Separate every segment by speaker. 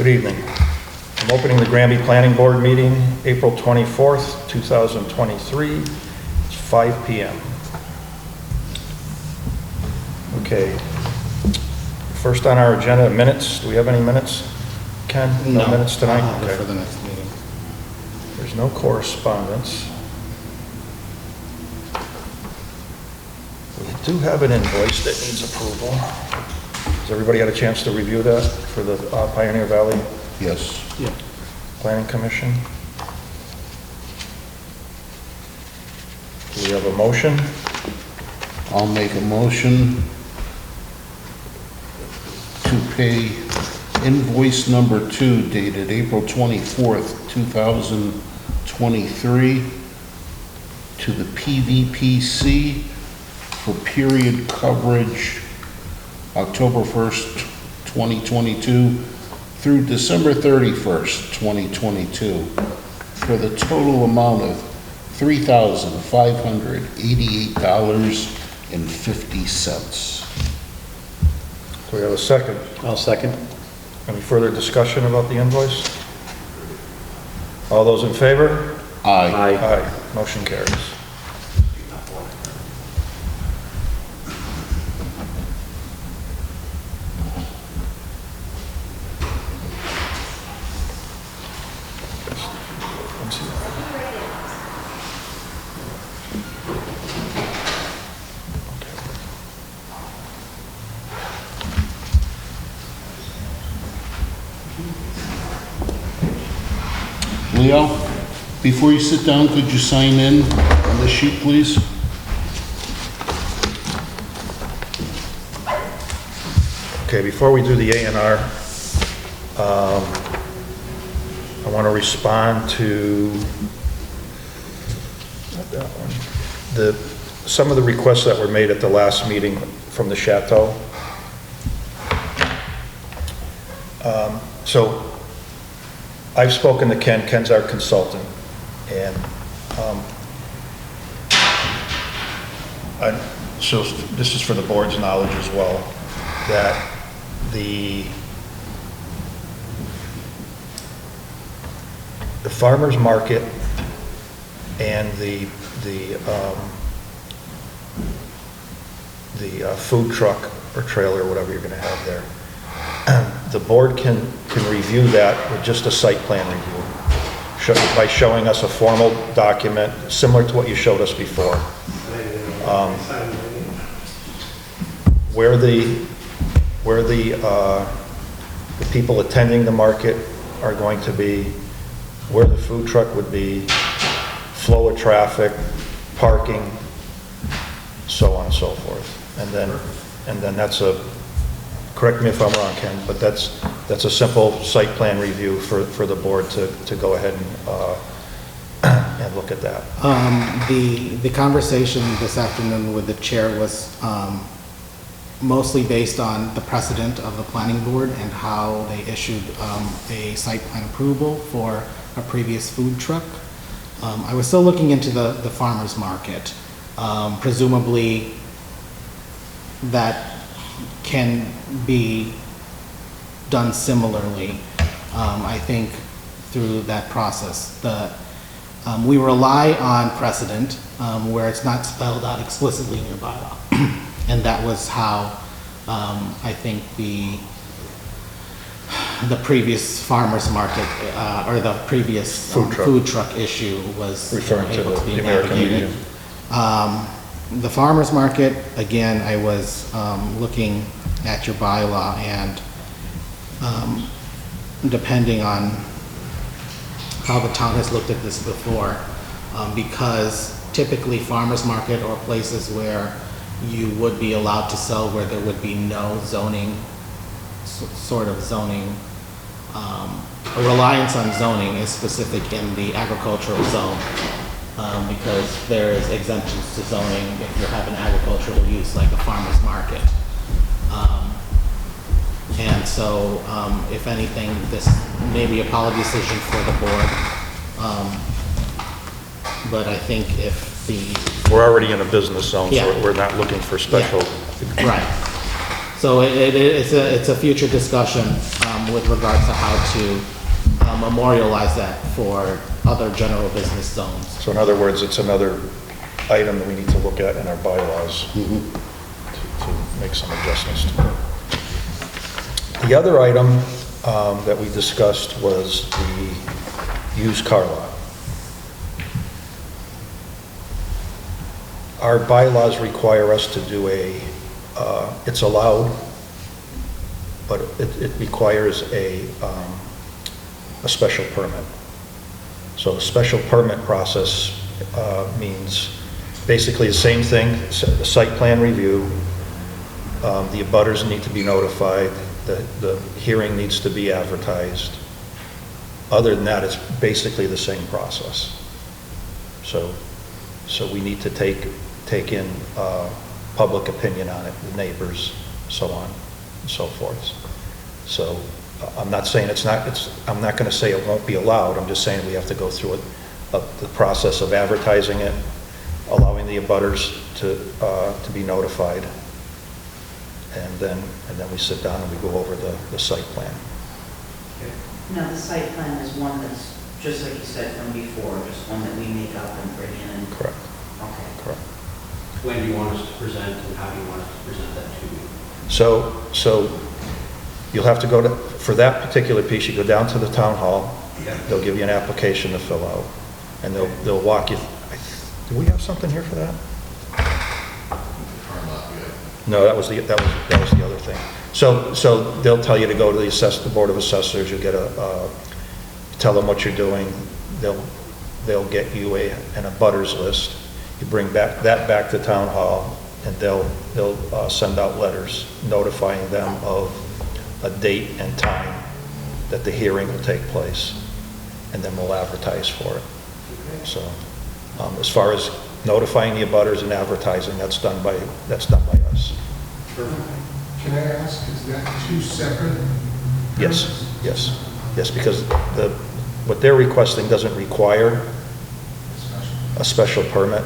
Speaker 1: Good evening. I'm opening the Granby Planning Board meeting, April 24th, 2023. It's 5 p.m. Okay. First on our agenda, minutes. Do we have any minutes? Ken? No minutes tonight?
Speaker 2: Okay. For the next meeting.
Speaker 1: There's no correspondence. We do have an invoice that needs approval. Has everybody had a chance to review that for the Pioneer Valley
Speaker 2: Yes. Yeah.
Speaker 1: Planning Commission? Do we have a motion?
Speaker 2: I'll make a motion to pay invoice number 2 dated April 24th, 2023 to the PVPC for period coverage October 1st, 2022 through December 31st, 2022 for the total amount of $3,588.50.
Speaker 1: Do we have a second?
Speaker 3: I'll second.
Speaker 1: Any further discussion about the invoice? All those in favor?
Speaker 2: Aye.
Speaker 1: Aye. Motion carries.
Speaker 2: Leo, before you sit down, could you sign in on this sheet, please?
Speaker 1: Okay, before we do the A&R, I want to respond to not that one. Some of the requests that were made at the last meeting from the Chateau. So I've spoken to Ken. Ken's our consultant, and so this is for the board's knowledge as well, that the farmer's market and the food truck or trailer, whatever you're going to have there, the board can review that with just a site plan review by showing us a formal document similar to what you showed us before, where the people attending the market are going to be, where the food truck would be, flow of traffic, parking, so on and so forth. And then that's a, correct me if I'm wrong, Ken, but that's a simple site plan review for the board to go ahead and look at that.
Speaker 4: The conversation this afternoon with the chair was mostly based on the precedent of the planning board and how they issued a site plan approval for a previous food truck. I was still looking into the farmer's market. Presumably that can be done similarly, I think, through that process. We rely on precedent where it's not spelled out explicitly in your bylaw. And that was how I think the previous farmer's market or the previous food truck issue was
Speaker 1: referring to
Speaker 4: able to be
Speaker 1: the American
Speaker 4: navigated. The farmer's market, again, I was looking at your bylaw, and depending on how the town has looked at this before, because typically farmer's market or places where you would be allowed to sell where there would be no zoning, sort of zoning, a reliance on zoning is specific in the agricultural zone, because there is exemptions to zoning if you have an agricultural use like a farmer's market. And so, if anything, this may be a policy decision for the board, but I think if
Speaker 1: We're already in a business zone,
Speaker 4: Yeah.
Speaker 1: so we're not looking for special.
Speaker 4: Right. So it's a future discussion. with regards to how to memorialize that for other general business zones.
Speaker 1: So in other words, it's another item that we need to look at in our bylaws to make some adjustments to it. The other item that we discussed was the used car lot. Our bylaws require us to do it's allowed, but it requires a special permit. So the special permit process means basically the same thing, the site plan review, the abutters need to be notified, the hearing needs to be advertised. Other than that, it's basically the same process. So we need to take in public opinion on it, the neighbors, so on and so forth. So I'm not saying I'm not going to say it won't be allowed. I'm just saying we have to go through the process of advertising it, allowing the abutters to be notified, and then we sit down and we go over the site plan.
Speaker 3: Now, the site plan is one that's, just like you said from before, just one that we make up and bring in and...
Speaker 1: Correct.
Speaker 3: Okay.
Speaker 1: Correct.
Speaker 5: When do you want us to present and how do you want us to present that to you?
Speaker 1: So you'll have to go to, for that particular piece, you go down to the town hall.
Speaker 5: Yeah.
Speaker 1: They'll give you an application to fill out, and they'll walk you. Do we have something here for that? No, that was the other thing. So they'll tell you to go to the Board of Assessors. You get tell them what you're doing. They'll get you an abutters list. You bring that back to town hall, and they'll send out letters notifying them of a date and time that the hearing will take place, and then we'll advertise for it. So as far as notifying the abutters and advertising, that's done by us.
Speaker 6: Can I ask, is that two separate?
Speaker 1: Yes, because what they're requesting doesn't require a special permit.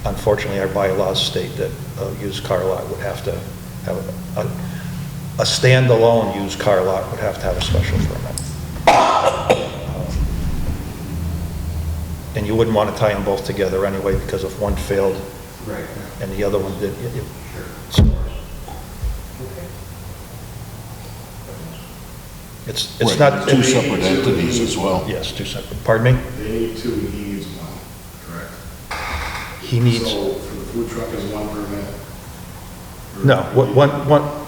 Speaker 1: Unfortunately, our bylaws state that a used car lot would have to have a standalone used car lot would have to have a special permit. And you wouldn't want to tie them both together anyway, because if one failed
Speaker 5: Right.
Speaker 1: and the other one did,
Speaker 5: Sure.
Speaker 1: it's
Speaker 2: Right,
Speaker 1: not...
Speaker 2: two separate entities as well.
Speaker 1: Yes, two separate. Pardon me?
Speaker 6: They need two, and he needs one, correct?
Speaker 1: He needs...
Speaker 6: So for the food truck is one permit? Or-
Speaker 1: No,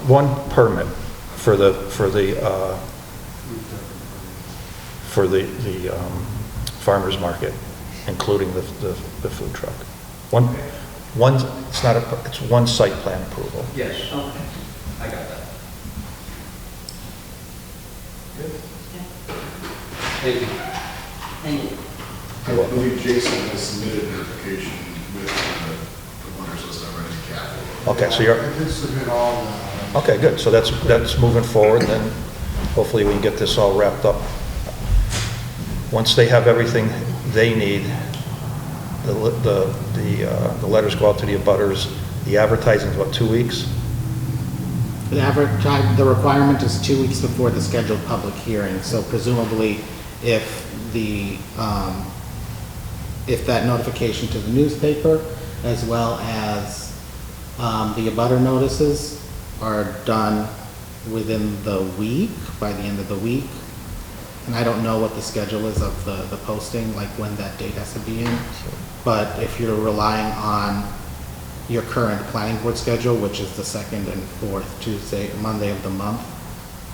Speaker 1: one permit for the farmer's market, including the food truck. It's one site plan approval.
Speaker 5: Yes,
Speaker 3: Okay.
Speaker 5: I got that. Good. Thank you.
Speaker 3: Thank you.
Speaker 6: I believe Jason has submitted notification with the butters list already, Kathy.
Speaker 1: Okay, so you're...
Speaker 6: I did submit all the...
Speaker 1: Okay, good. So that's moving forward, then hopefully we can get this all wrapped up. Once they have everything they need, the letters go out to the abutters. The advertising is about 2 weeks?
Speaker 4: The requirement is 2 weeks before the scheduled public hearing, so presumably if that notification to the newspaper, as well as the abutter notices are done within the week, by the end of the week, and I don't know what the schedule is of the posting, like when that date has to be in, but if you're relying on your current planning board schedule, which is the second and fourth Monday of the month,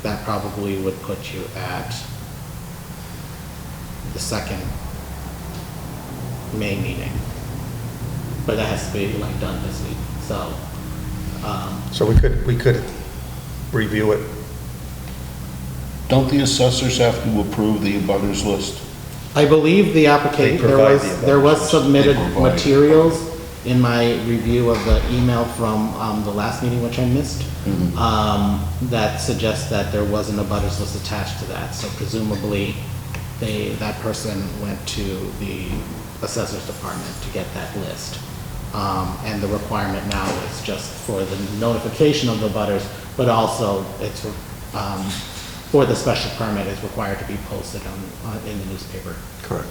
Speaker 4: that probably would put you at the second May meeting. But that has to be like done this week, so.
Speaker 1: So we could review it.
Speaker 2: Don't the assessors have to approve the abutters list?
Speaker 4: I believe the application,
Speaker 1: They provide the
Speaker 4: there was
Speaker 1: abutters.
Speaker 4: submitted
Speaker 2: They provide.
Speaker 4: materials in my review of the email from the last meeting, which I missed, that suggests that there was an abutters list attached to that. So presumably, that person went to the assessor's department to get that list. And the requirement now is just for the notification of the abutters, but also it's for the special permit is required to be posted in the newspaper.
Speaker 1: Correct.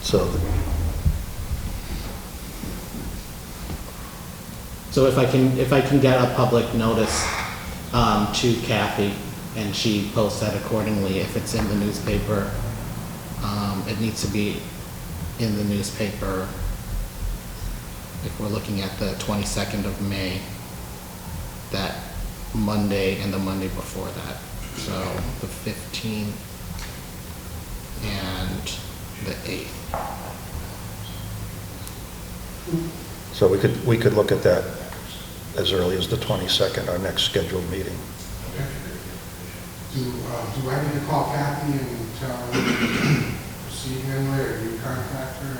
Speaker 1: So,
Speaker 4: So if I can get a public notice to Kathy, and she posts that accordingly, if it's in the newspaper, it needs to be in the newspaper, if we're looking at the 22nd of May, that Monday and the Monday before that. So the 15th and the 8th.
Speaker 1: so we could look at that as early as the 22nd, our next scheduled meeting.
Speaker 7: Do I need to call Kathy and tell her to proceed anyway, or do you contact her?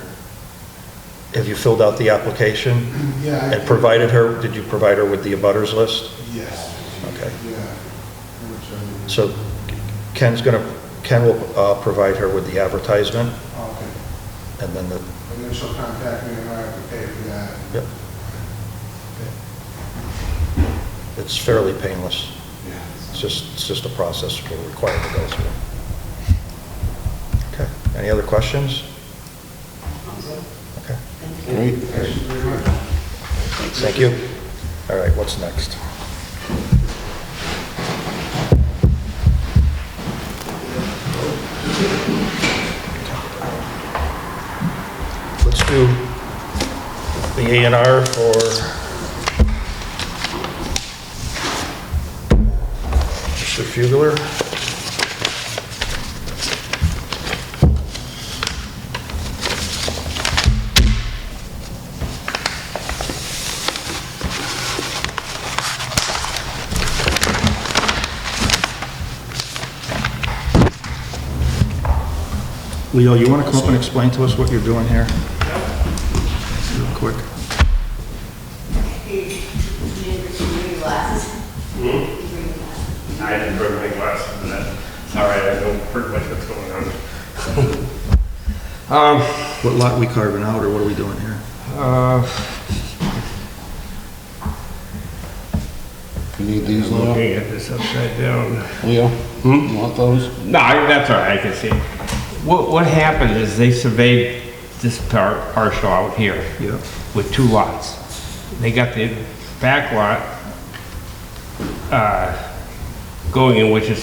Speaker 1: Have you filled out the application
Speaker 7: Yeah.
Speaker 1: and provided her, did you provide her with the abutters list?
Speaker 7: Yes.
Speaker 1: Okay.
Speaker 7: Yeah.
Speaker 1: So Ken will provide her with the advertisement,
Speaker 7: Okay.
Speaker 1: and then the,
Speaker 7: And then she'll contact me and I have to pay for that.
Speaker 1: yep. It's fairly painless.
Speaker 7: Yeah.
Speaker 1: It's just a process we're required to go through. Okay, any other questions? Okay,
Speaker 2: Great.
Speaker 7: Thank you very much.
Speaker 1: thank you. All right, what's next? Let's do the A&R for Mr. Fugler. Leo, you want to come up and explain to us what you're doing here? Real quick.
Speaker 8: I didn't bring my glasses, but that's all right. I don't pretty much what's going on.
Speaker 1: What lot we carving out, or what are we doing here?
Speaker 2: You need these, Leo?
Speaker 8: Looking at this upside down.
Speaker 2: Leo? You want those?
Speaker 8: No, that's all right. I can see. What happened is they surveyed this parcel out here
Speaker 1: Yeah.
Speaker 8: with 2 lots. They got the back lot going in, which is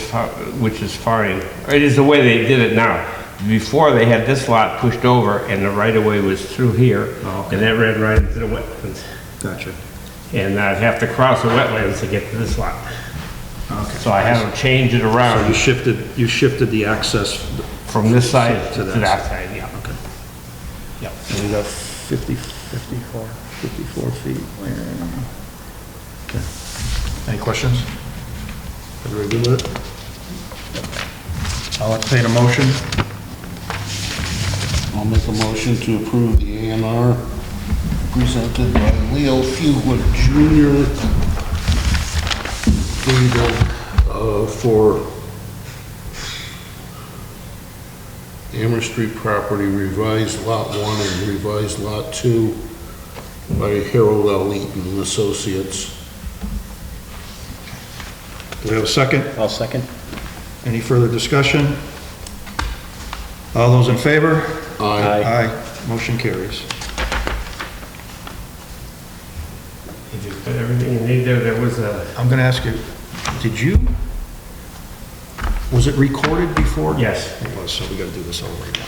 Speaker 8: fine. It is the way they did it now. Before, they had this lot pushed over, and the right-of-way was through here,
Speaker 1: Oh, okay.
Speaker 8: and that ran right into the wetlands.
Speaker 1: Gotcha.
Speaker 8: And I'd have to cross the wetlands to get to this lot.
Speaker 1: Okay.
Speaker 8: So I had to change it
Speaker 1: So
Speaker 8: around
Speaker 1: you shifted the access
Speaker 8: from this side
Speaker 1: to
Speaker 8: to
Speaker 1: that
Speaker 8: that side, yeah.
Speaker 1: Okay.
Speaker 8: Yep.
Speaker 1: And we got 54 feet. Okay. Any questions? Everybody good with it? I'll entertain a motion.
Speaker 2: I'll make a motion to approve the A&R presented by Leo Fugler Jr. dated for Amherst Street property, revised Lot 1 and revised Lot 2 by Harold L. Eaton and Associates.
Speaker 1: Do we have a second?
Speaker 5: I'll second.
Speaker 1: Any further discussion? All those in favor?
Speaker 2: Aye.
Speaker 1: Aye. Motion carries.
Speaker 8: Did you put everything you need there? There was a,
Speaker 1: I'm going to ask you, was it recorded before?
Speaker 8: yes,
Speaker 1: It was, so we got to do this over again.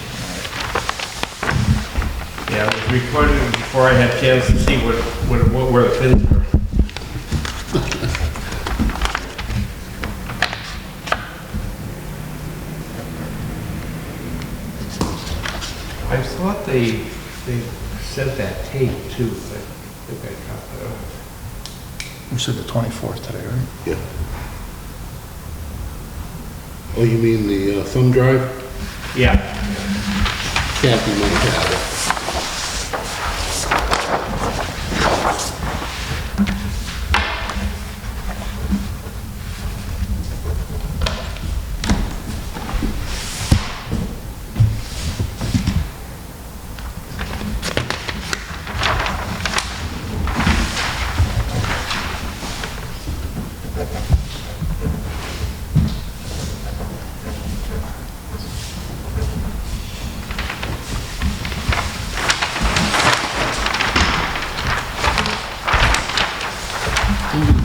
Speaker 8: yeah, it was recorded before I had a chance to see where the pins were. I thought they sent that tape too, but I think I got that.
Speaker 1: We said the 24th today, right?
Speaker 2: Yeah. Oh, you mean the thumb drive?
Speaker 8: Yeah.
Speaker 2: Kathy might have it.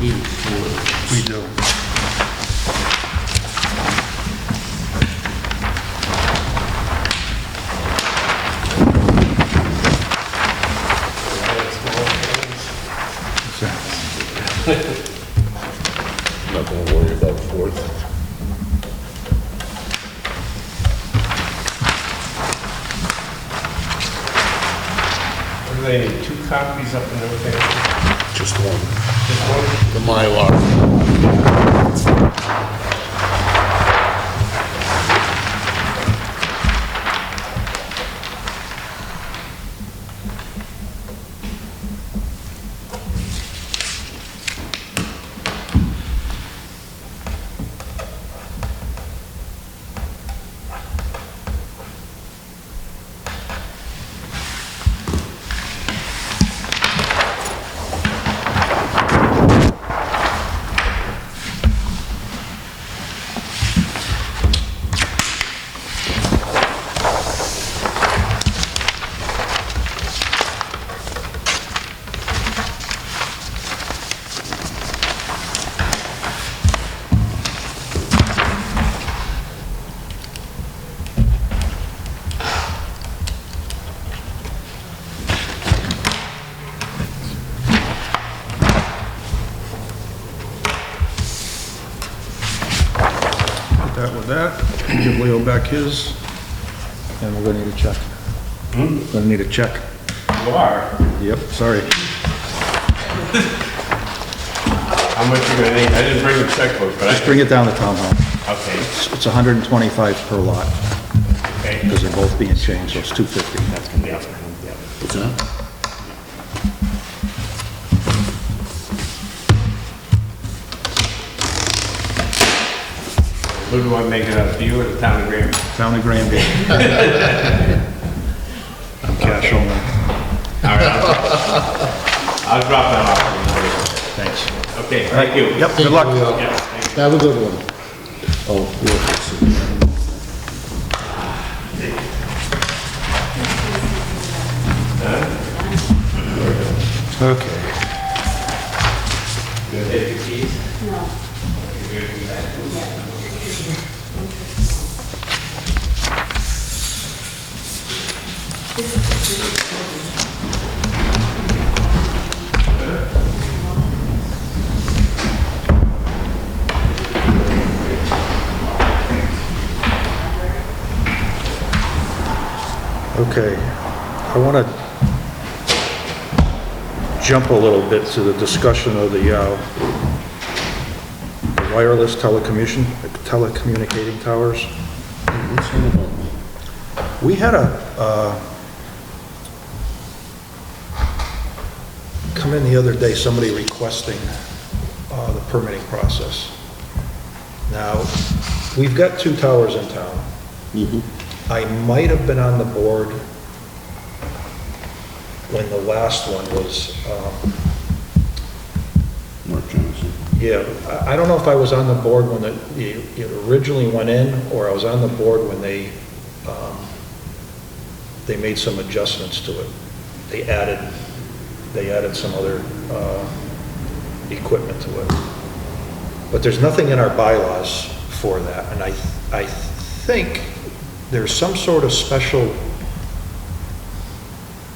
Speaker 2: We do.
Speaker 9: Not gonna worry about fourth.
Speaker 8: What do they need, 2 copies up and everything?
Speaker 2: Just one.
Speaker 8: Just one?
Speaker 2: The Mylar.
Speaker 1: That with that, give Leo back his, and we're gonna need a check. Gonna need a check.
Speaker 8: You are.
Speaker 1: Yep, sorry.
Speaker 8: How much you gonna need? I didn't bring the checkbook, but
Speaker 1: Just bring it down to town hall.
Speaker 8: Okay,
Speaker 1: It's 125 per lot,
Speaker 8: okay.
Speaker 1: because they're both being changed, so it's 250.
Speaker 8: That's gonna be up.
Speaker 2: What's that?
Speaker 8: Who do I make it up, to you or the town of Granby?
Speaker 1: Town of Granby. I'm cash only.
Speaker 8: All right, I'll drop that off.
Speaker 1: Thanks.
Speaker 8: Okay, thank you.
Speaker 1: Yep, good luck.
Speaker 8: Yeah, thank you.
Speaker 2: Have a good one. Oh, yeah.
Speaker 1: Okay. Okay, I want to jump a little bit to the discussion of the wireless telecommunicating towers.
Speaker 2: What's that about?
Speaker 1: We had a, come in the other day, somebody requesting the permitting process. Now, we've got 2 towers in town. I might have been on the board when the last one was,
Speaker 2: Mark Johnson.
Speaker 1: yeah, I don't know if I was on the board when it originally went in, or I was on the board when they made some adjustments to it. They added some other equipment to it. But there's nothing in our bylaws for that, and I think there's some sort of special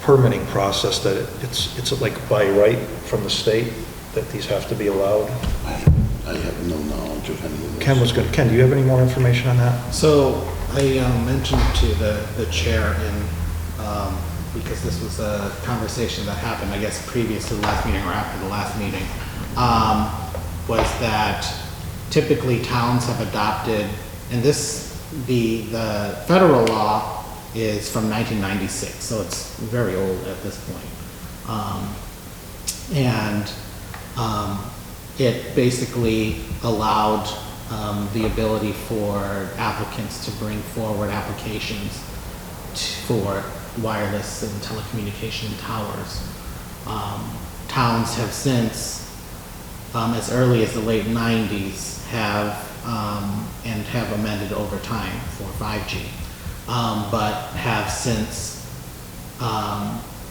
Speaker 1: permitting process that it's like by right from the state that these have to be allowed.
Speaker 2: I have no knowledge of any of this.
Speaker 1: Ken, do you have any more information on that?
Speaker 4: So I mentioned to the chair because this was a conversation that happened, I guess, previous to the last meeting or after the last meeting, was that typically towns have adopted, and the federal law is from 1996, so it's very old at this point. It basically allowed the ability for applicants to bring forward applications for wireless and telecommunication towers. Towns have since, as early as the late 90s, have amended over time for 5G, but have since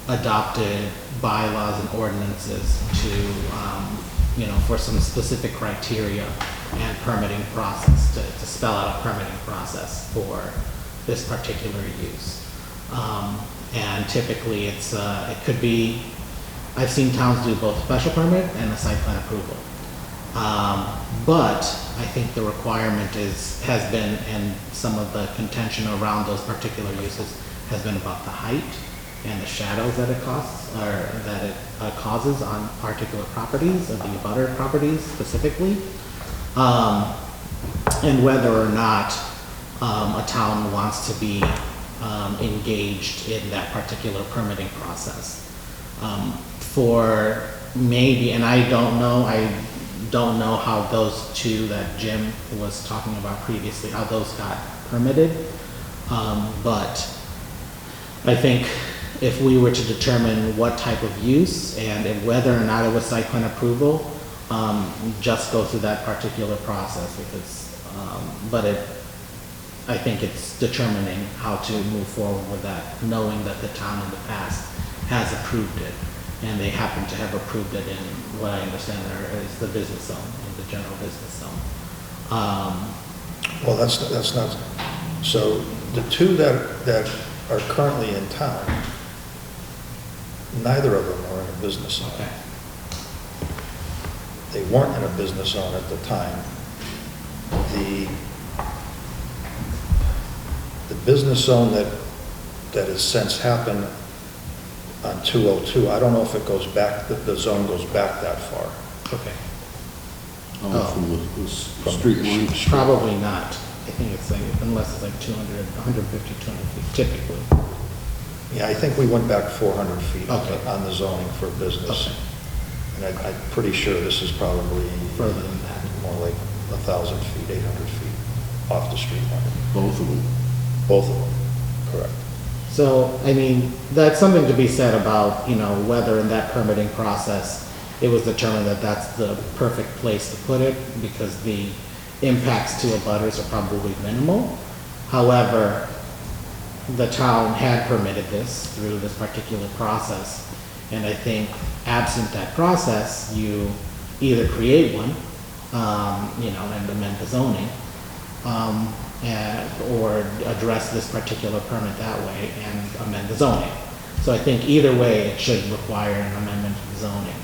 Speaker 4: adopted bylaws and ordinances to you know, for some specific criteria and permitting process, to spell out a permitting process for this particular use. And typically it could be, I've seen towns do both special permit and a site plan approval. But I think the requirement has been, and some of the contention around those particular uses has been about the height and the shadows that it costs, or that it causes on particular properties, of the abutter properties specifically. And whether or not a town wants to be engaged in that particular permitting process. For maybe, and I don't know how those two that Jim was talking about previously, how those got permitted. But I think if we were to determine what type of use and whether or not it was site plan approval, just go through that particular process, because, I think it's determining how to move forward with that, knowing that the town in the past has approved it, and they happen to have approved it in what I understand is the business zone, in the general business zone.
Speaker 1: Well, that's not, so the two that are currently in town, neither of them are in a business zone.
Speaker 4: Okay.
Speaker 1: They weren't in a business zone at the time. The business zone that has since happened on 202, I don't know if it goes back, the zone goes back that far.
Speaker 4: Okay.
Speaker 2: From the street line.
Speaker 4: Probably not. I think it's like, unless it's like 200, 150, 200 feet typically.
Speaker 1: Yeah, I think we went back 400 feet
Speaker 4: Okay.
Speaker 1: on the zoning for business.
Speaker 4: Okay.
Speaker 1: And I'm pretty sure this is probably
Speaker 4: Further than that.
Speaker 1: more like 1,000 feet, 800 feet off the street line.
Speaker 2: Both of them.
Speaker 1: Both of them, correct.
Speaker 4: So, I mean, that's something to be said about, you know, whether in that permitting process, it was determined that that's the perfect place to put it, because the impacts to abutters are probably minimal. However, the town had permitted this through this particular process, and I think absent that process, you either create one, you know, and amend the zoning, or address this particular permit that way and amend the zoning. So I think either way, it should require an amendment to the zoning,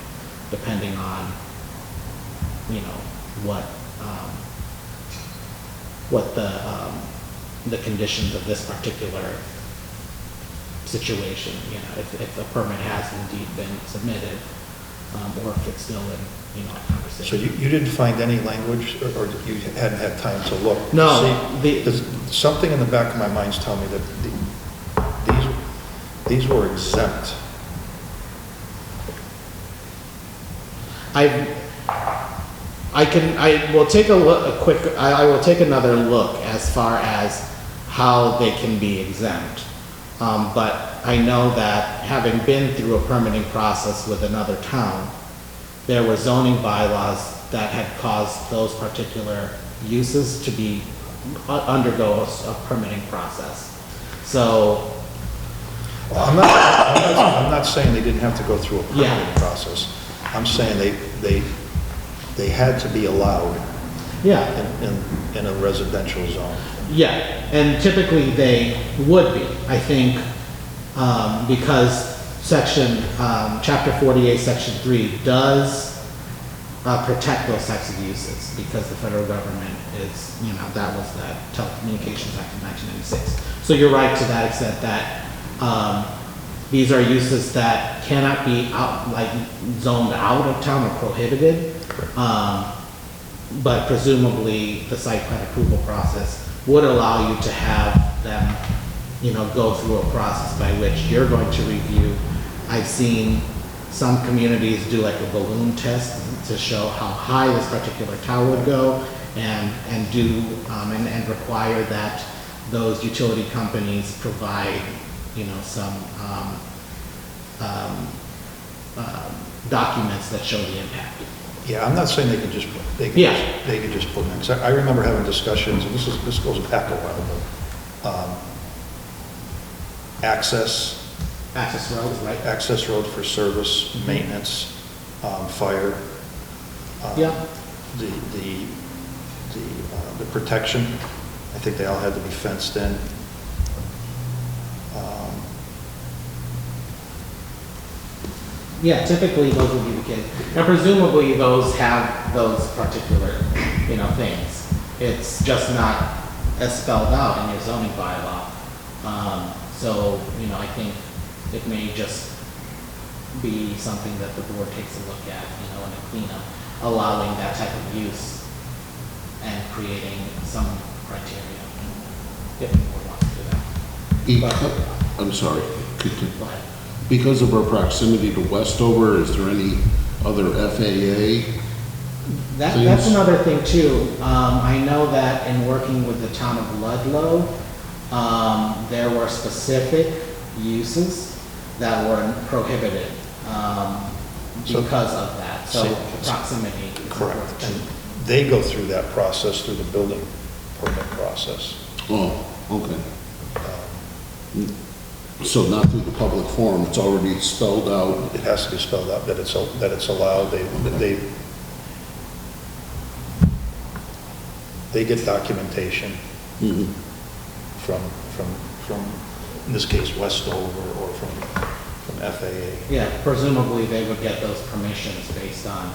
Speaker 4: depending on, you know, what the conditions of this particular situation, you know, if a permit has indeed been submitted, or if it's still in, you know, a conversation.
Speaker 1: So you didn't find any language, or you hadn't had time to look?
Speaker 4: No,
Speaker 1: See, there's something in the back of my mind's telling me that these were exempt.
Speaker 4: I will take I will take another look as far as how they can be exempt. But I know that having been through a permitting process with another town, there were zoning bylaws that had caused those particular uses to be, undergo a permitting process. So,
Speaker 1: Well, I'm not saying they didn't have to go through a permitting
Speaker 4: Yeah.
Speaker 1: process. I'm saying they had to be allowed
Speaker 4: yeah,
Speaker 1: in a residential zone.
Speaker 4: yeah, and typically they would be, I think, because chapter 48, section 3 does protect those types of uses, because the federal government is, you know, that was the Telecommunications Act of 1996. So you're right to that extent that these are uses that cannot be zoned out of town or prohibited. But presumably the site plan approval process would allow you to have them, you know, go through a process by which you're going to review. I've seen some communities do like a balloon test to show how high this particular tower would go, and require that those utility companies provide, you know, some documents that show the impact.
Speaker 1: Yeah, I'm not saying they could just, they could just put them in. 'Cause I remember having discussions, and this goes back a while, but access
Speaker 4: Access roads, right?
Speaker 1: road for service, maintenance, fire.
Speaker 4: Yeah.
Speaker 1: The protection. I think they all had to be fenced in.
Speaker 4: Yeah, typically those would be the case. And presumably those have those particular, things. It's just not as spelled out in your zoning bylaw. So, I think it may just be something that the board takes a look at, in a cleanup, allowing that type of use and creating some criteria, if the board wants to do that.
Speaker 2: I'm sorry.
Speaker 4: Go ahead.
Speaker 2: Because of our proximity to Westover, is there any other FAA?
Speaker 4: That's
Speaker 2: Things.
Speaker 4: another thing too. I know that in working with the town of Ludlow, there were specific uses that were prohibited because of that. So proximity is
Speaker 1: Correct.
Speaker 4: important
Speaker 1: And
Speaker 4: too.
Speaker 1: they go through that process through the building permit process.
Speaker 2: Oh, okay. So not through the public forum, it's already spelled out.
Speaker 1: It has to be spelled out that it's allowed. They get documentation
Speaker 2: Mhm.
Speaker 1: from, in this case, Westover or from FAA.
Speaker 4: Yeah, presumably they would get those permissions based on,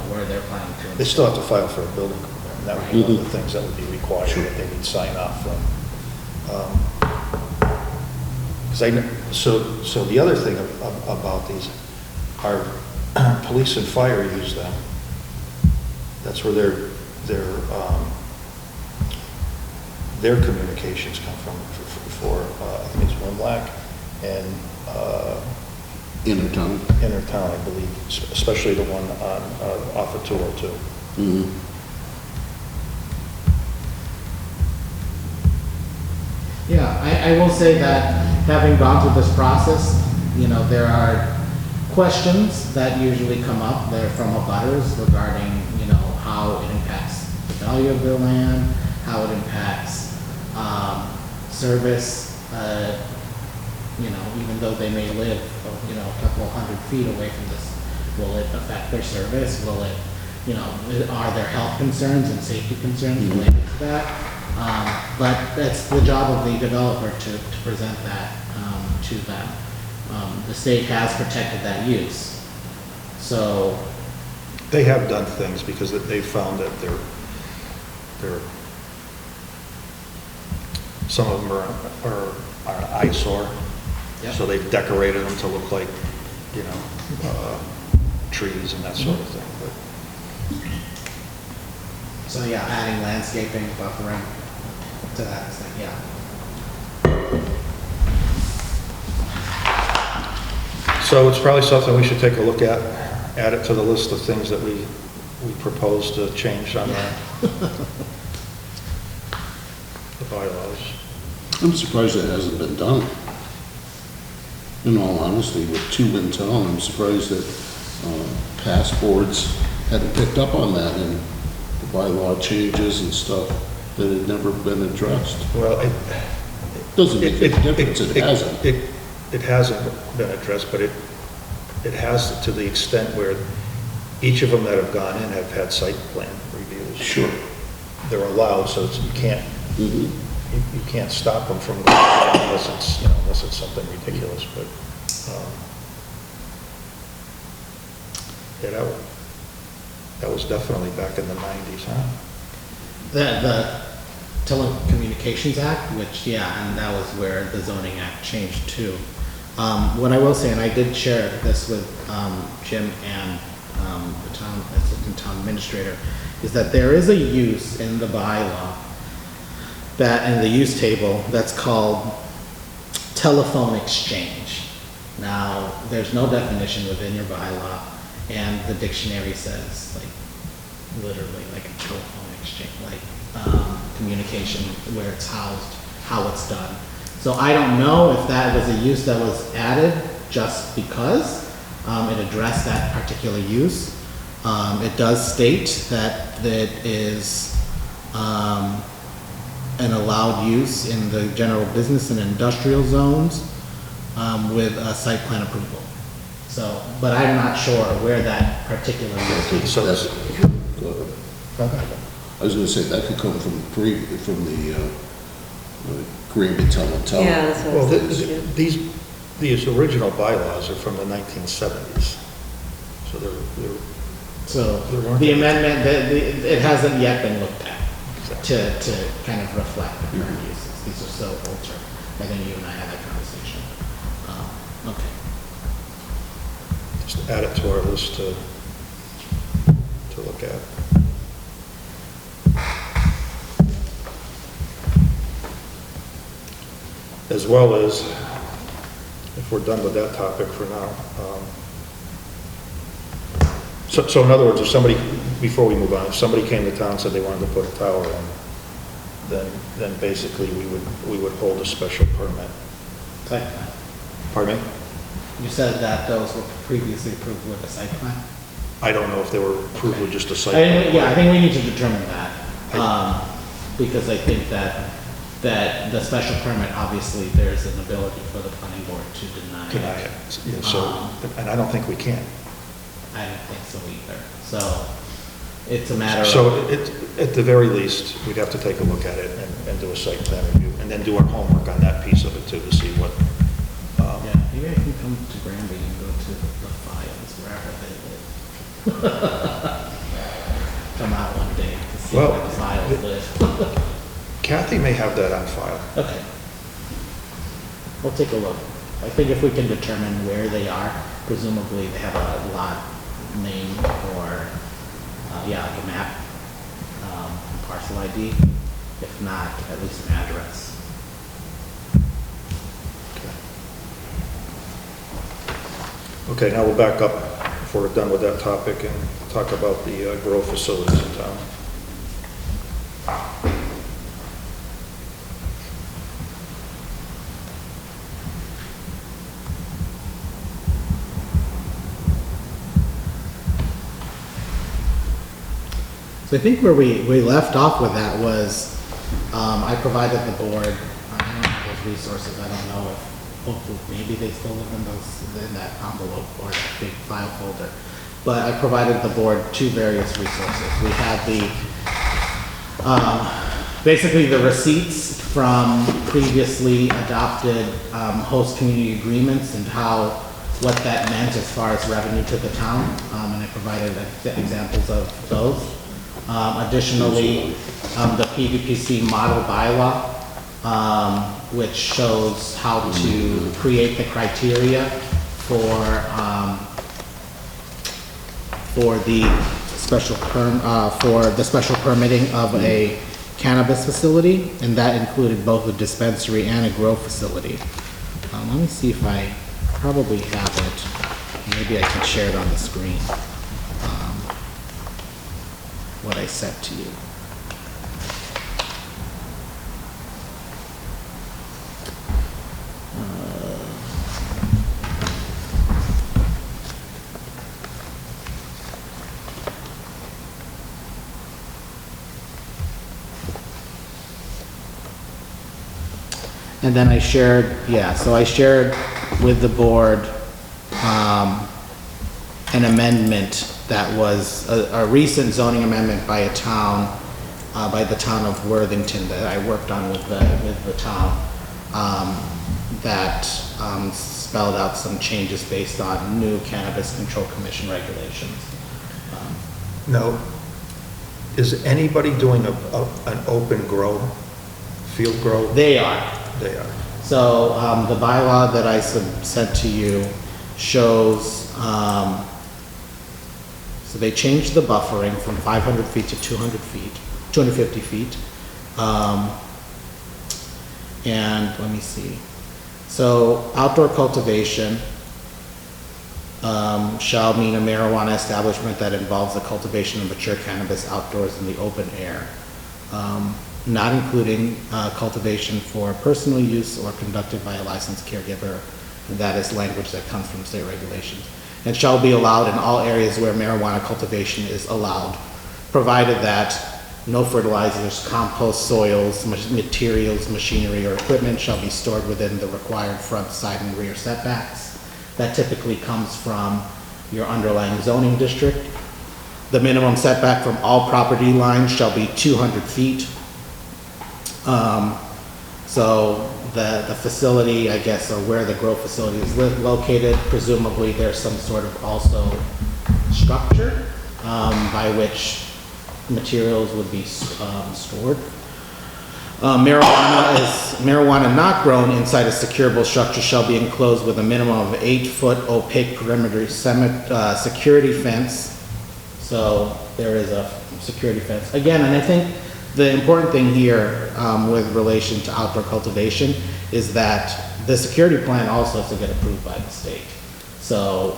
Speaker 4: where they're planning to.
Speaker 1: They still have to file for a building permit, and that would be one of the things that would be required, that they would sign off from. So the other thing about these, our police and fire use them. That's where their communications come from for I think it's Wimlack and
Speaker 2: Intertown.
Speaker 1: Intertown, I believe, especially the one on off of 202.
Speaker 2: Mhm.
Speaker 4: Yeah, I will say that having gone through this process, there are questions that usually come up there from abutters regarding, how it impacts the value of their land, how it impacts service, even though they may live, a couple hundred feet away from this. Will it affect their service? Will it, are there health concerns and safety concerns related to that? But that's the job of the developer to present that to them. The state has protected that use. So,
Speaker 1: They have done things because they found that some of them are an eyesore.
Speaker 4: Yep.
Speaker 1: So they've decorated them to look like, trees and that sort of thing.
Speaker 4: so yeah, adding landscaping, buffering to that extent, yeah.
Speaker 1: So it's probably something we should take a look at, add it to the list of things that we propose to change on the bylaws.
Speaker 2: I'm surprised it hasn't been done. In all honesty, with two in town, I'm surprised that past boards hadn't picked up on that and the bylaw changes and stuff that had never been addressed.
Speaker 1: Well,
Speaker 2: Doesn't make a difference, it hasn't.
Speaker 1: It hasn't been addressed, but it has to the extent where each of them that have gone in have had site plan reviews.
Speaker 2: Sure.
Speaker 1: They're allowed, so you can't,
Speaker 2: Mhm.
Speaker 1: you can't stop them from going unless it's something ridiculous, but, yeah, that was definitely back in the 90s, huh?
Speaker 4: The Telecommunications Act, which, yeah, and that was where the zoning act changed too. What I will say, and I did share this with Jim and the town, assistant town administrator, is that there is a use in the bylaw that, in the use table, that's called telephone exchange. Now, there's no definition within your bylaw, and the dictionary says, like, literally, like a telephone exchange, like, communication where it's housed, how it's done. So I don't know if that was a use that was added just because it addressed that particular use. It does state that it is an allowed use in the general business and industrial zones with a site plan approval. So, but I'm not sure where that particular use.
Speaker 1: So
Speaker 2: That's,
Speaker 1: this-
Speaker 2: go ahead.
Speaker 4: Okay.
Speaker 2: I was gonna say, that could come from the Granby Town and Town.
Speaker 10: Yeah, that's what I
Speaker 1: well,
Speaker 10: was thinking.
Speaker 1: these original bylaws are from the 1970s. So they're
Speaker 4: So
Speaker 1: There weren't
Speaker 4: the
Speaker 1: any-
Speaker 4: amendment, it hasn't yet been looked at to kind of reflect the current uses. These are so older. I think you and I had that conversation. Okay.
Speaker 1: just add it to our list to look at. As well as, if we're done with that topic for now, so in other words, if somebody, before we move on, if somebody came to town and said they wanted to put a tower in, then basically we would hold a special permit.
Speaker 4: Site plan.
Speaker 1: Pardon me?
Speaker 4: You said that those were previously approved with a site plan?
Speaker 1: I don't know if they were approved with just a site.
Speaker 4: Yeah, I think we need to determine that. Because I think that the special permit, obviously, there's an ability for the planning board to deny.
Speaker 1: Deny it. Yeah, so, and I don't think we can.
Speaker 4: I don't think so either. So it's a matter of.
Speaker 1: So at the very least, we'd have to take a look at it and do a site plan review, and then do our homework on that piece of it too, to see what,
Speaker 4: Yeah, maybe I can come to Granby and go to the files wherever they live. Come out one day to see
Speaker 1: Well,
Speaker 4: where the files live.
Speaker 1: Kathy may have that on file.
Speaker 4: Okay. We'll take a look. I think if we can determine where they are, presumably they have a lot name or, like a map, parcel ID. If not, at least an address.
Speaker 1: Okay, now we'll back up, if we're done with that topic, and talk about the grow facilities in town.
Speaker 4: So I think where we left off with that was, I provided the board, I don't know those resources, I don't know if, hopefully, maybe they still live in that envelope or that big file folder. But I provided the board two various resources. We have basically the receipts from previously adopted, host community agreements and what that meant as far as revenue to the town, and I provided examples of those. Additionally, the PVPC model bylaw, which shows how to create the criteria for the special permitting of a cannabis facility, and that included both a dispensary and a grow facility. Let me see if I probably have it. Maybe I can share it on the screen. What I sent to you. And then I shared, so I shared with the board an amendment that was a recent zoning amendment by a town, by the town of Worthington that I worked on with the town, that spelled out some changes based on new Cannabis Control Commission regulations.
Speaker 1: Now, is anybody doing an open grow, field grow?
Speaker 4: They are.
Speaker 1: They are.
Speaker 4: So the bylaw that I sent to you shows, so they changed the buffering from 500 feet to 200 feet, 250 feet. And let me see. So outdoor cultivation shall mean a marijuana establishment that involves the cultivation of mature cannabis outdoors in the open air, not including cultivation for personal use or conducted by a licensed caregiver. And that is language that comes from state regulations. And shall be allowed in all areas where marijuana cultivation is allowed, provided that no fertilizers, compost, soils, materials, machinery, or equipment shall be stored within the required front, side, and rear setbacks. That typically comes from your underlying zoning district. The minimum setback from all property lines shall be 200 feet. So the facility, I guess, or where the grow facility is located, presumably there's some sort of also structure by which materials would be stored. Marijuana not grown inside a securable structure shall be enclosed with a minimum of 8-foot opaque perimeter security fence. So there is a security fence. Again, and I think the important thing here with relation to outdoor cultivation is that the security plan also has to get approved by the state. So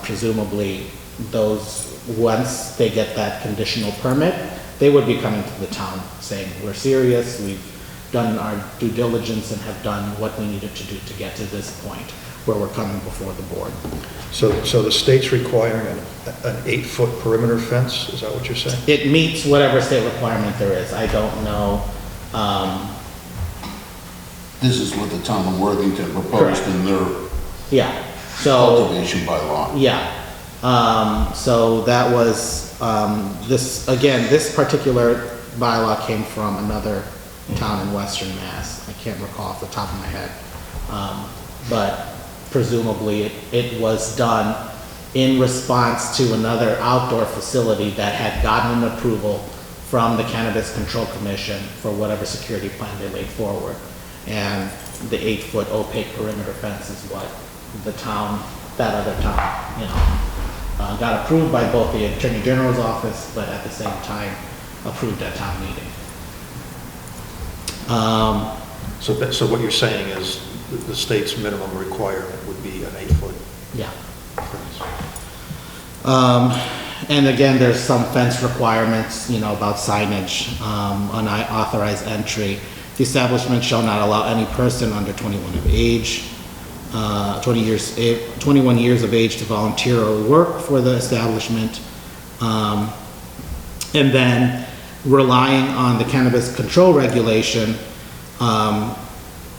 Speaker 4: presumably those, once they get that conditional permit, they would be coming to the town saying, we're serious, we've done our due diligence and have done what we needed to do to get to this point where we're coming before the board.
Speaker 1: So the state's requiring an 8-foot perimeter fence, is that what you're saying?
Speaker 4: It meets whatever state requirement there is. I don't know.
Speaker 2: This is what the town of Worthington proposed in their
Speaker 4: Yeah, so,
Speaker 2: cultivation bylaw.
Speaker 4: yeah. So that was, this particular bylaw came from another town in Western Mass. I can't recall off the top of my head. But presumably it was done in response to another outdoor facility that had gotten an approval from the Cannabis Control Commission for whatever security plan they laid forward. And the 8-foot opaque perimeter fence is what the town, that other town, got approved by both the Attorney General's office, but at the same time approved at town meeting.
Speaker 1: So what you're saying is the state's minimum requirement would be an 8-foot
Speaker 4: Yeah.
Speaker 1: fence?
Speaker 4: And again, there's some fence requirements, about signage, unauthorized entry. The establishment shall not allow any person under 21 of age, 21 years of age to volunteer or work for the establishment. And then relying on the cannabis control regulation,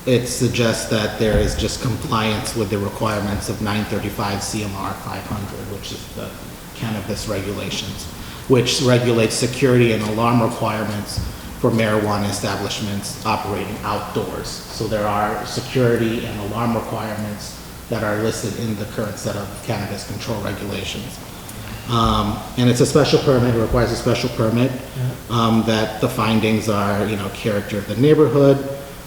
Speaker 4: it suggests that there is just compliance with the requirements of 935 CMR 500, which is the cannabis regulations, which regulates security and alarm requirements for marijuana establishments operating outdoors. So there are security and alarm requirements that are listed in the current set of cannabis control regulations. And it's a special permit, it requires a special permit, that the findings are, character of the neighborhood,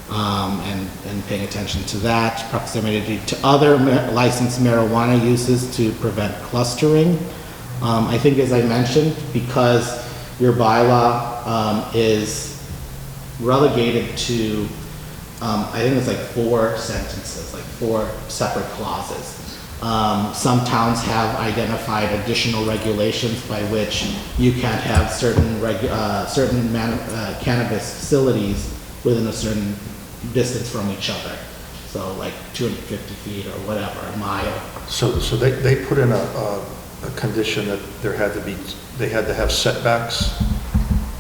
Speaker 4: and paying attention to that, proximity to other licensed marijuana uses to prevent clustering. I think, as I mentioned, because your bylaw is relegated to, I think it's like 4 sentences, like 4 separate clauses. Some towns have identified additional regulations by which you can't have certain cannabis facilities within a certain distance from each other. So like 250 feet or whatever, a mile.
Speaker 1: So they put in a condition that they had to have setbacks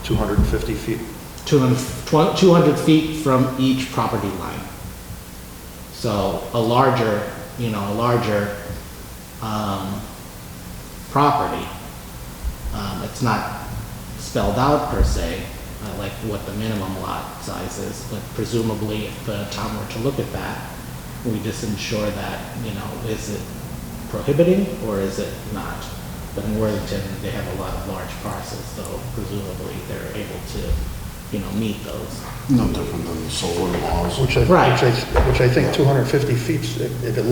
Speaker 1: 250 feet?
Speaker 4: 200 feet from each property line. So a larger property, it's not spelled out per se, like what the minimum lot size is, but presumably if the town were to look at that, we just ensure that, is it prohibiting or is it not? But in Worthington, they have a lot of large parcels, so presumably they're able to, meet those.
Speaker 2: No different than the solar laws.
Speaker 1: Which I think 250 feet, if it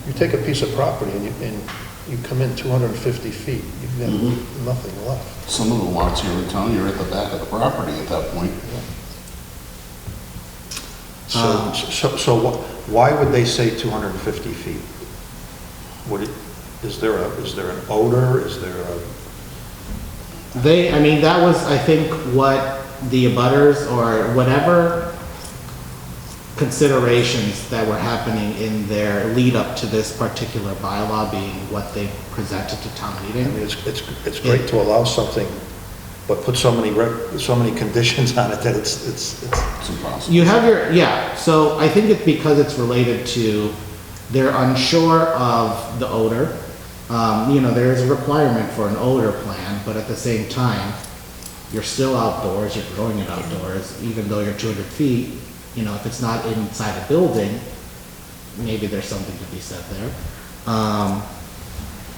Speaker 1: you take a piece of property and you come in 250 feet, you've got nothing left.
Speaker 2: Some of the lots here in town, you're at the back of the property at that point.
Speaker 1: So why would they say 250 feet? Is there an odor? Is there a...
Speaker 4: that was, I think, what the abutters or whatever considerations that were happening in their lead up to this particular bylaw being what they presented to town meeting.
Speaker 1: It's great to allow something, but put so many conditions on it that it's
Speaker 2: It's impossible.
Speaker 4: You have so I think it's because it's related to they're unsure of the odor. There is a requirement for an odor plan, but at the same time, you're still outdoors, you're growing it outdoors, even though you're 200 feet, if it's not inside a building, maybe there's something to be said there.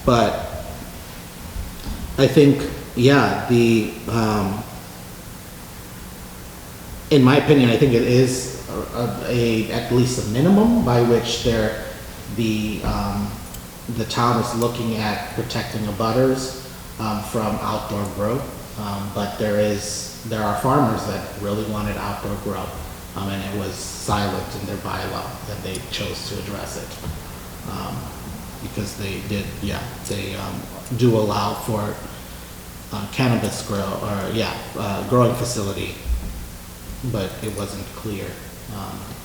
Speaker 4: But I think, yeah, in my opinion, I think it is at least a minimum by which the town is looking at protecting abutters from outdoor growth. But there are farmers that really wanted outdoor grow, and it was silent in their bylaw, and they chose to address it. Because they did, they do allow for cannabis growing facility, but it wasn't clear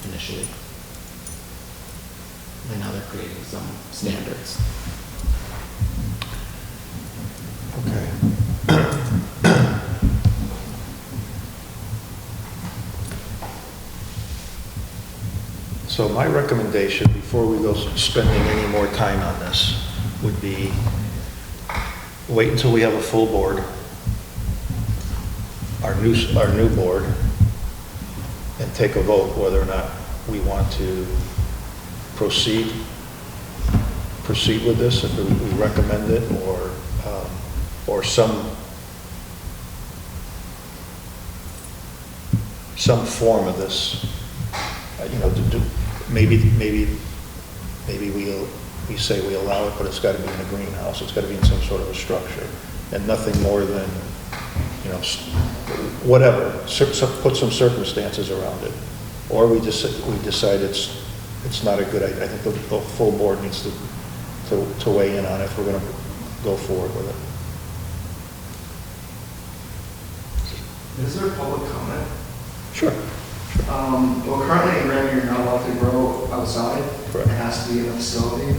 Speaker 4: initially. And now they're creating some standards.
Speaker 1: Okay. So my recommendation, before we go spending any more time on this, would be wait until we have a full board, our new board, and take a vote whether or not we want to proceed with this, if we recommend it, or some form of this, to do. Maybe we say we allow it, but it's got to be in a greenhouse. It's got to be in some sort of a structure, and nothing more than, whatever. Put some circumstances around it, or we decide it's not a good idea. I think the full board needs to weigh in on it if we're going to go forward with it.
Speaker 10: Is there public comment?
Speaker 1: Sure.
Speaker 10: Well, currently in Granby, you're not allowed to grow outside.
Speaker 1: Correct.
Speaker 10: It has to be in a facility.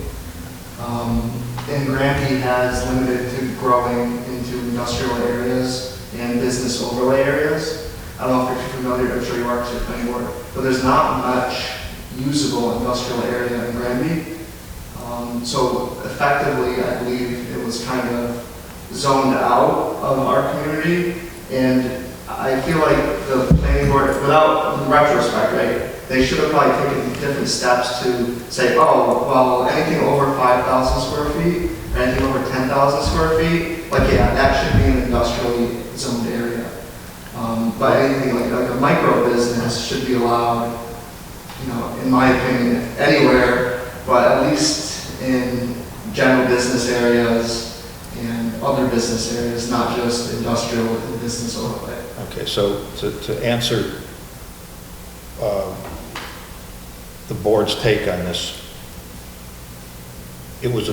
Speaker 10: And Granby has limited to growing into industrial areas and business overlay areas. I don't know if you're familiar, I'm sure you are, because you're planning board, but there's not much usable industrial area in Granby. So effectively, I believe it was kind of zoned out of our community, and I feel like the planning board, without retrospect, right, they should have probably taken different steps to say, oh, well, anything over 5,000 square feet, or anything over 10,000 square feet, like, yeah, that should be an industrially zoned area. But anything like a micro business should be allowed, in my opinion, anywhere, but at least in general business areas and other business areas, not just industrial and business overlay.
Speaker 1: Okay, so to answer the board's take on this, it was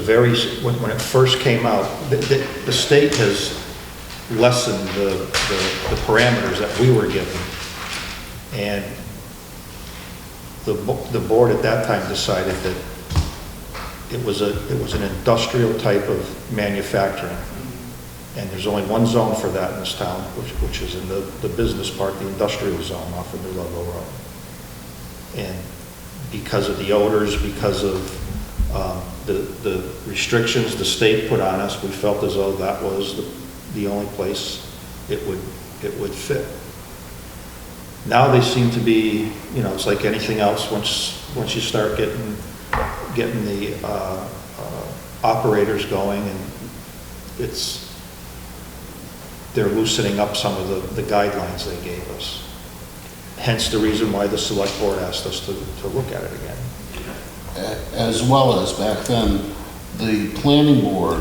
Speaker 1: when it first came out, the state has lessened the parameters that we were given, and the board at that time decided that it was an industrial type of manufacturing. And there's only one zone for that in this town, which is in the business part, the industrial zone off of New Ludlow Road. And because of the odors, because of the restrictions the state put on us, we felt as though that was the only place it would fit. Now they seem to be, it's like anything else. Once you start getting the operators going, and they're loosening up some of the guidelines they gave us. Hence the reason why the select board asked us to look at it again.
Speaker 2: As well as back then, the planning board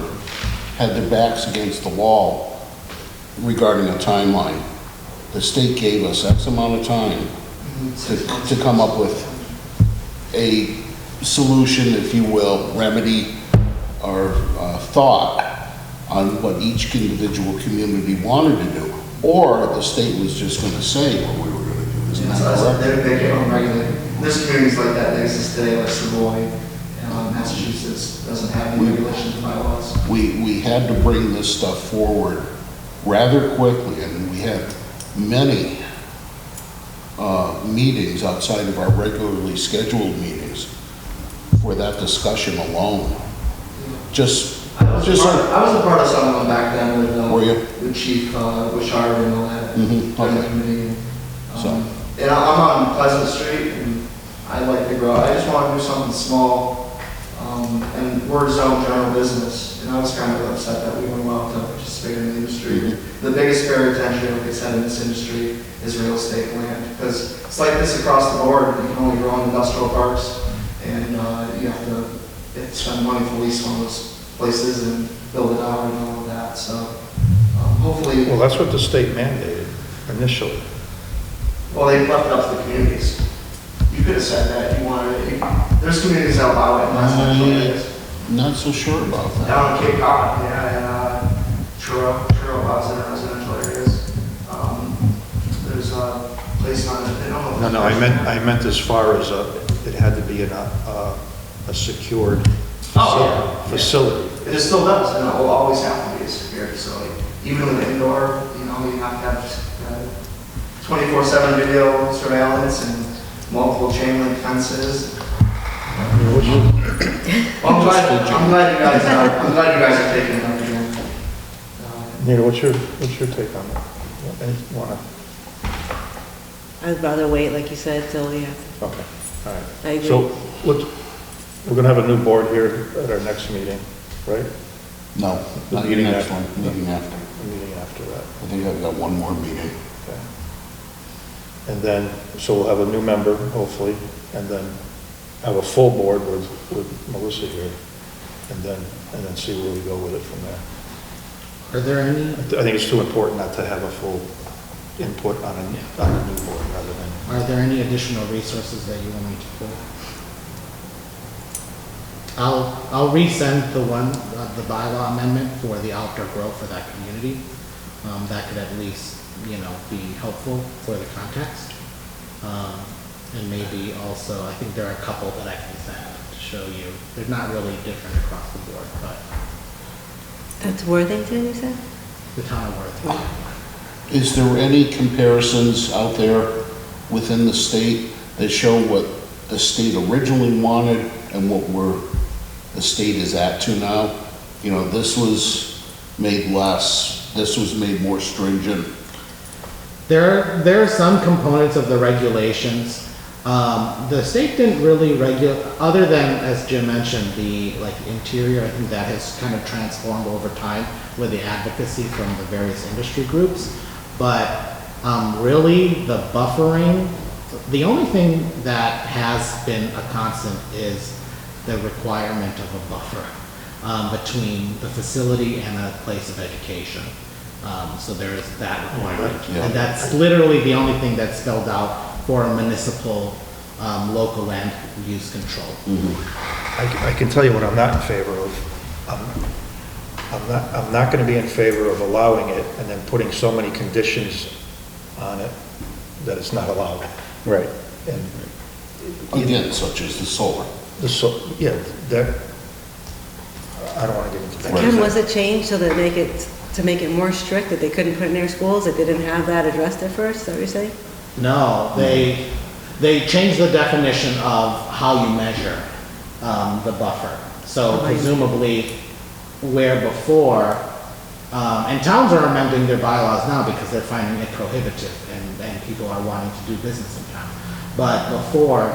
Speaker 2: had their backs against the wall regarding a timeline. The state gave us X amount of time to come up with a solution, if you will, remedy, or thought on what each individual community wanted to do. Or the state was just going to say what we were going to do. Isn't that correct?
Speaker 10: They get unregulated. There's communities like that exist today, like Savoy, Massachusetts doesn't have any regulations and bylaws.
Speaker 2: We had to bring this stuff forward rather quickly, and we had many meetings outside of our regularly scheduled meetings for that discussion alone. Just
Speaker 10: I was
Speaker 2: like,
Speaker 10: a part of some of them back then with,
Speaker 2: Were you?
Speaker 10: with Chief, Wishard and all that.
Speaker 2: Mhm,
Speaker 10: during the
Speaker 2: okay.
Speaker 10: committee.
Speaker 2: So-
Speaker 10: And I'm on Pleasant Street, and I like to grow, I just want to do something small, and we're zone general business, and I was kind of upset that we weren't allowed to participate in the industry. The biggest barrier to entry, like I said, in this industry is real estate land, because it's like this across the board, you can only grow in industrial parks, and you have to spend money to lease one of those places and build it out and all of that, so hopefully,
Speaker 1: Well, that's what the state mandated initially.
Speaker 10: well, they left it up to the communities. You could have said that if you wanted it. There's communities that allow it in residential areas.
Speaker 2: not so sure about that.
Speaker 10: Down in Cape Cod, yeah, and Truro allows it in residential areas. There's a place on it, I don't know.
Speaker 1: No, I meant as far as, it had to be in a secured facility.
Speaker 10: It still does, and it will always have to be a secure facility. Even with indoor, you have to have 24/7 video surveillance and multiple chain link fences. Well, I'm glad you guys are taking it up again.
Speaker 1: Nita, what's your take on that? Wanna?
Speaker 11: I'd rather wait, like you said, till we have
Speaker 1: Okay, all right.
Speaker 11: I agree.
Speaker 1: So, we're gonna have a new board here at our next meeting, right?
Speaker 2: No,
Speaker 1: The
Speaker 2: not the
Speaker 1: meeting
Speaker 2: next
Speaker 1: after.
Speaker 2: one, meeting after.
Speaker 1: The meeting after that.
Speaker 2: I think I've got one more meeting.
Speaker 1: Okay. And then, so we'll have a new member, hopefully, and then have a full board with Melissa here, and then see where we go with it from there.
Speaker 4: Are there any,
Speaker 1: I think it's too important not to have a full input on a new board rather than,
Speaker 4: are there any additional resources that you want me to pull? I'll resend the bylaw amendment for the outdoor grow for that community. That could at least, be helpful for the context. And maybe also, I think there are a couple that I can send to show you. They're not really different across the board, but
Speaker 11: That's Worthington, you said?
Speaker 4: the town of Worthington.
Speaker 2: Is there any comparisons out there within the state that show what the state originally wanted and what the state is at to now? This was made less, this was made more stringent.
Speaker 4: There are some components of the regulations. The state didn't really other than, as Jim mentioned, the interior, I think that has kind of transformed over time with the advocacy from the various industry groups. But really, the buffering, the only thing that has been a constant is the requirement of a buffer between the facility and a place of education. So there is that requirement.
Speaker 2: Yeah.
Speaker 4: And that's literally the only thing that's spelled out for a municipal local land use control.
Speaker 1: I can tell you what I'm not in favor of. I'm not gonna be in favor of allowing it and then putting so many conditions on it that it's not allowed. Right. And
Speaker 2: Again, such as the solar.
Speaker 1: that, I don't wanna get into that.
Speaker 11: Again, was it changed so that to make it more strict, that they couldn't put it in their schools, that they didn't have that addressed at first, is that what you're saying?
Speaker 4: No, they changed the definition of how you measure the buffer. So presumably, where before, and towns are amending their bylaws now because they're finding it prohibitive and people are wanting to do business in town. But before,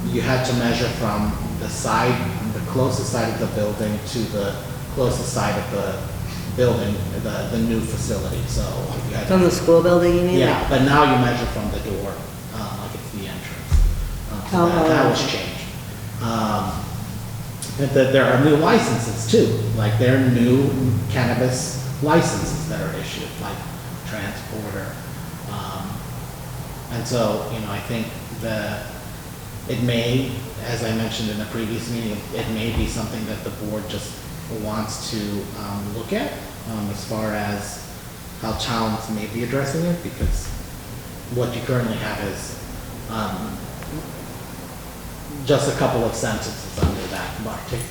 Speaker 4: you had to measure from the closest side of the building to the closest side of the building, the new facility, so. You had
Speaker 11: From the school building, you mean?
Speaker 4: Yeah, but now you measure from the door, like it's the entrance. So that was changed. That there are new licenses too, like there are new cannabis licenses that are issued, like transporter. And so, I think it may, as I mentioned in the previous meeting, it may be something that the board just wants to look at as far as how towns may be addressing it, because what you currently have is just a couple of sentences under that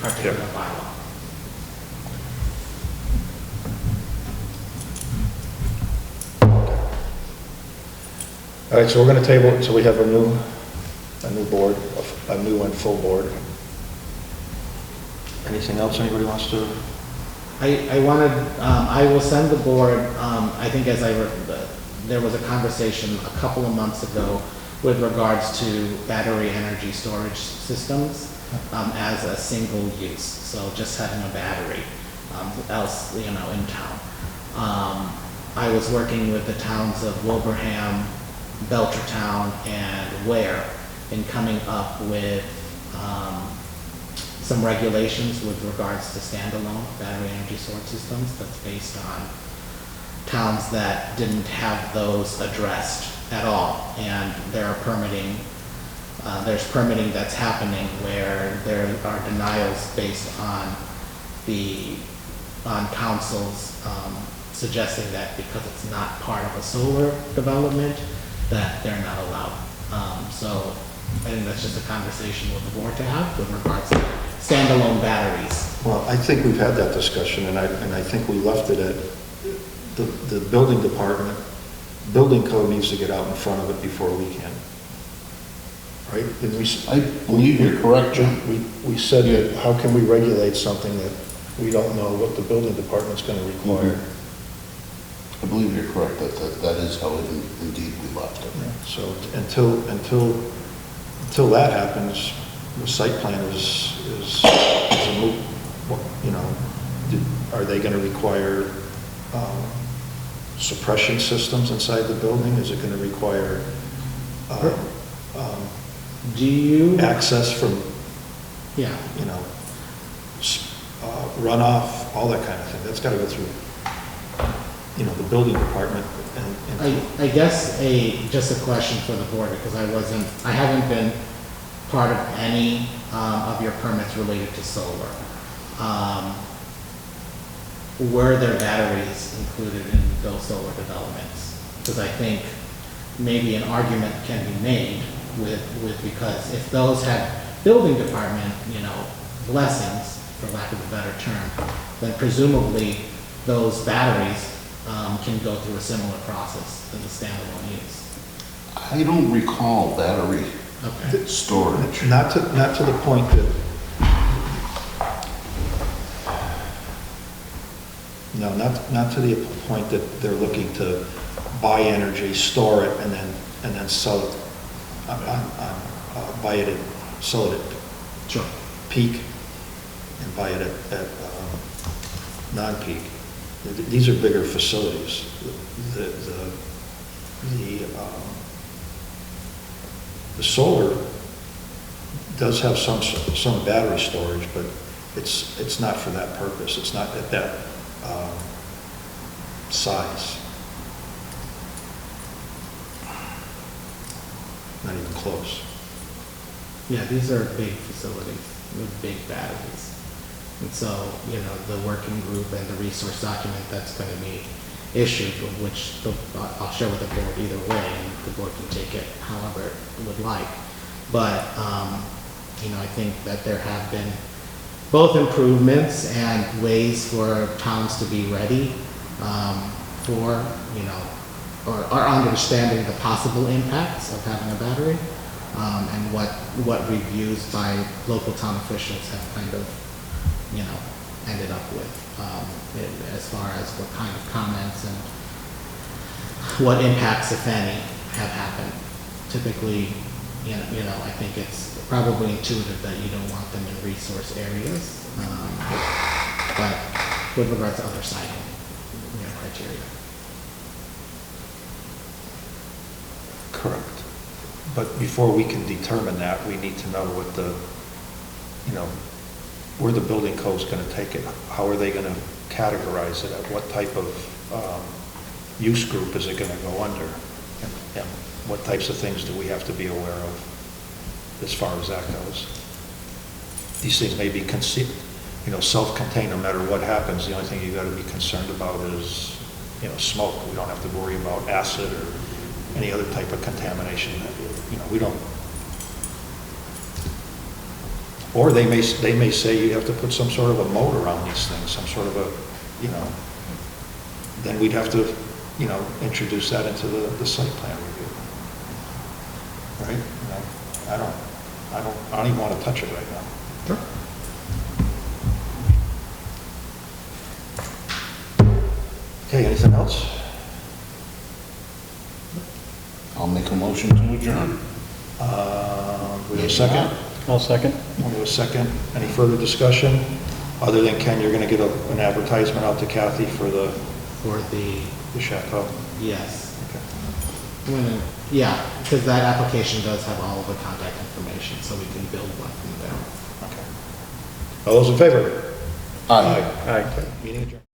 Speaker 4: particular bylaw.
Speaker 1: All right, so we're gonna table it until we have a new board, a new and full board. Anything else anybody wants to?
Speaker 4: I wanted, I will send the board, I think there was a conversation a couple of months ago with regards to battery energy storage systems as a single use, so just having a battery else, in town. I was working with the towns of Wilbraham, Belchertown, and Ware in coming up with some regulations with regards to standalone battery energy storage systems that's based on towns that didn't have those addressed at all. And there are there's permitting that's happening where there are denials based on councils suggesting that because it's not part of a solar development, that they're not allowed. So I think that's just a conversation with the board to have with regards to standalone batteries.
Speaker 1: Well, I think we've had that discussion, and I think we left it at the building department. Building code needs to get out in front of it before we can. Right?
Speaker 2: I believe you're correct, Jim.
Speaker 1: We said, how can we regulate something that we don't know what the building department's going to require?
Speaker 2: I believe you're correct, that is how it indeed we left it.
Speaker 1: So until that happens, the site plan is a moot, are they going to require suppression systems inside the building? Is it going to require access from,
Speaker 4: Yeah.
Speaker 1: Runoff, all that kind of thing? That's got to go through, the building department.
Speaker 4: I guess just a question for the board, because I haven't been part of any of your permits related to solar. Were there batteries included in those solar developments? Because I think maybe an argument can be made because if those had building department, blessings, for lack of a better term, then presumably those batteries can go through a similar process as a standalone use.
Speaker 2: I don't recall battery storage.
Speaker 1: Not to the point that, no, not to the point that they're looking to buy energy, store it, and then sell it, buy it and sell it at peak and buy it at non-peak. These are bigger facilities. The solar does have some battery storage, but it's not for that purpose. It's not at that size. Not even close.
Speaker 4: Yeah, these are big facilities with big batteries. And so, the working group and the resource document that's going to be issued, which I'll share with the board either way, and the board can take it however it would like. But, I think that there have been both improvements and ways for towns to be ready for, or understanding the possible impacts of having a battery, and what reviews by local town officials have kind of, ended up with, as far as what kind of comments and what impacts, if any, have happened. Typically, I think it's probably intuitive that you don't want them in resource areas, but with regards to other siting, criteria.
Speaker 1: Correct. But before we can determine that, we need to know what where the building code's going to take it. How are they going to categorize it? At what type of use group is it going to go under? And what types of things do we have to be aware of as far as that goes? These things may be self-contained no matter what happens. The only thing you got to be concerned about is, smoke. We don't have to worry about acid or any other type of contamination that, we don't. Or they may say you have to put some sort of a moat around these things, some sort of a, then we'd have to, introduce that into the site plan review. Right? I don't even want to touch it right now.
Speaker 4: Sure.
Speaker 1: Okay, anything else?
Speaker 2: I'll make a motion to adjourn.
Speaker 1: We have a second?
Speaker 9: I'll second.
Speaker 1: We have a second. Any further discussion? Other than Ken, you're gonna get an advertisement out to Kathy for the chateau?
Speaker 4: Yes.
Speaker 1: Okay.
Speaker 4: I'm gonna- Yeah, because that application does have all of the contact information, so we can build one from there.
Speaker 1: Okay. All those in favor?
Speaker 2: Aye.
Speaker 1: Aye. Okay, meeting adjourned.